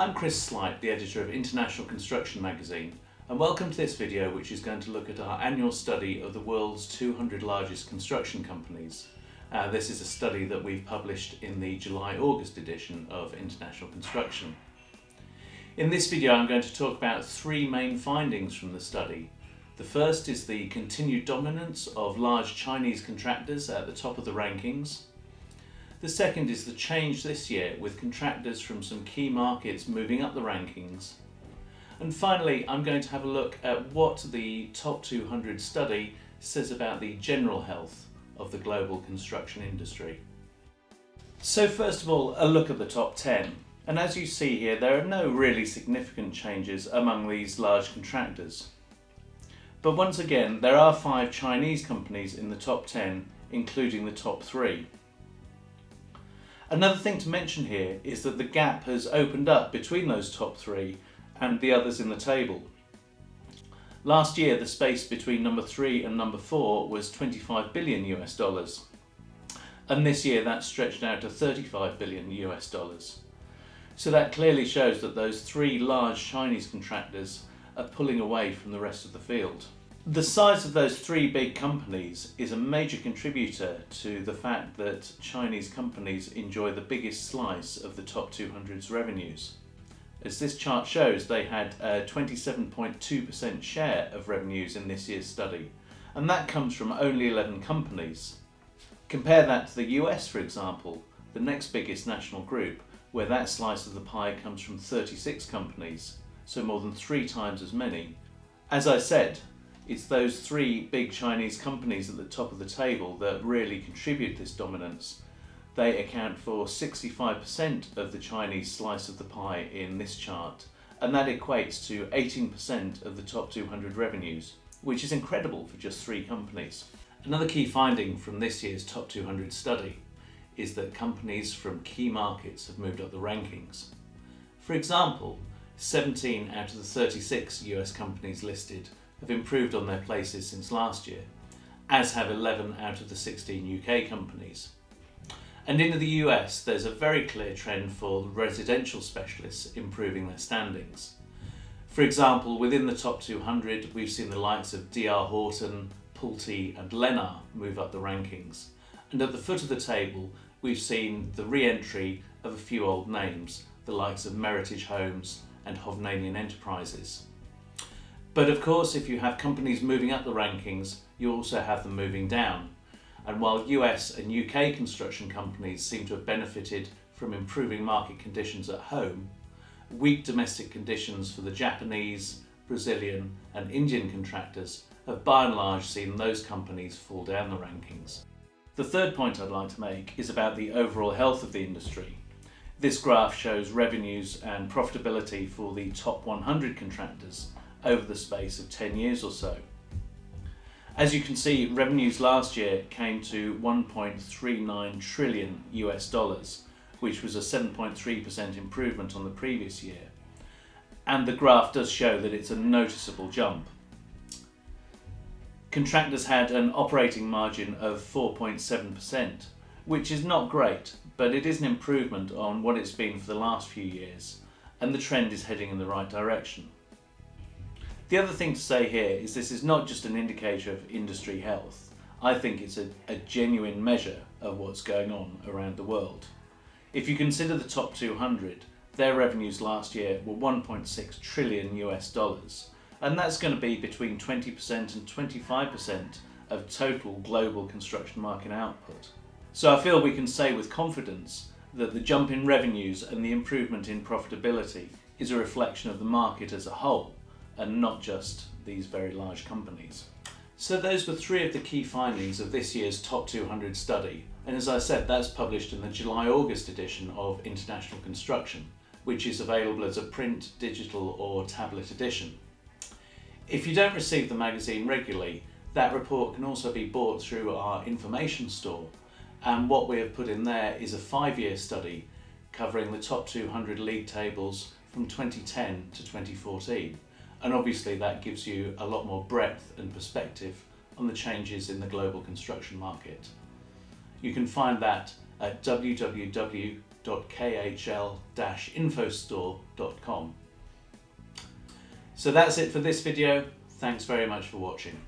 I'm Chris Sleight, the editor of International Construction magazine, and welcome to this video which is going to look at our annual study of the world's 200 largest construction companies. This is a study that we've published in the July-August edition of International Construction. In this video I'm going to talk about three main findings from the study. The first is the continued dominance of large Chinese contractors at the top of the rankings. The second is the change this year with contractors from some key markets moving up the rankings. And finally, I'm going to have a look at what the Top 200 study says about the general health of the global construction industry. So first of all, a look at the top 10. And as you see here, there are no really significant changes among these large contractors. But once again, there are 5 Chinese companies in the top 10, including the top 3. Another thing to mention here is that the gap has opened up between those top 3 and the others in the table. Last year, the space between number 3 and number 4 was $25 billion US, and this year that's stretched out to $35 billion US. So that clearly shows that those 3 large Chinese contractors are pulling away from the rest of the field. The size of those 3 big companies is a major contributor to the fact that Chinese companies enjoy the biggest slice of the top 200's revenues. As this chart shows, they had a 27.2% share of revenues in this year's study, and that comes from only 11 companies. Compare that to the US, for example, the next biggest national group, where that slice of the pie comes from 36 companies, so more than 3 times as many. As I said, it's those 3 big Chinese companies at the top of the table that really contribute this dominance. They account for 65% of the Chinese slice of the pie in this chart, and that equates to 18% of the top 200 revenues, which is incredible for just 3 companies. Another key finding from this year's top 200 study is that companies from key markets have moved up the rankings. For example, 17 out of the 36 US companies listed have improved on their places since last year, as have 11 out of the 16 UK companies. And in the US, there's a very clear trend for residential specialists improving their standings. For example, within the top 200, we've seen the likes of D.R. Horton, Pulte and Lennar move up the rankings. And at the foot of the table, we've seen the re-entry of a few old names, the likes of Meritage Homes and Hovnanian Enterprises. But of course, if you have companies moving up the rankings, you also have them moving down. And while US and UK construction companies seem to have benefited from improving market conditions at home, weak domestic conditions for the Japanese, Brazilian and Indian contractors have by and large seen those companies fall down the rankings. The third point I'd like to make is about the overall health of the industry. This graph shows revenues and profitability for the top 100 contractors over the space of 10 years or so. As you can see, revenues last year came to $1.39 trillion US, which was a 7.3% improvement on the previous year. And the graph does show that it's a noticeable jump. Contractors had an operating margin of 4.7%, which is not great, but it is an improvement on what it's been for the last few years, and the trend is heading in the right direction. The other thing to say here is this is not just an indicator of industry health. I think it's a genuine measure of what's going on around the world. If you consider the top 200, their revenues last year were $1.6 trillion US, and that's going to be between 20% and 25% of total global construction market output. So I feel we can say with confidence that the jump in revenues and the improvement in profitability is a reflection of the market as a whole, and not just these very large companies. So those were 3 of the key findings of this year's Top 200 study, and as I said, that's published in the July-August edition of International Construction, which is available as a print, digital or tablet edition. If you don't receive the magazine regularly, that report can also be bought through our information store, and what we have put in there is a 5-year study covering the top 200 league tables from 2010 to 2014. And obviously that gives you a lot more breadth and perspective on the changes in the global construction market. You can find that at www www.khl-infostore.com. So that's it for this video. Thanks very much for watching.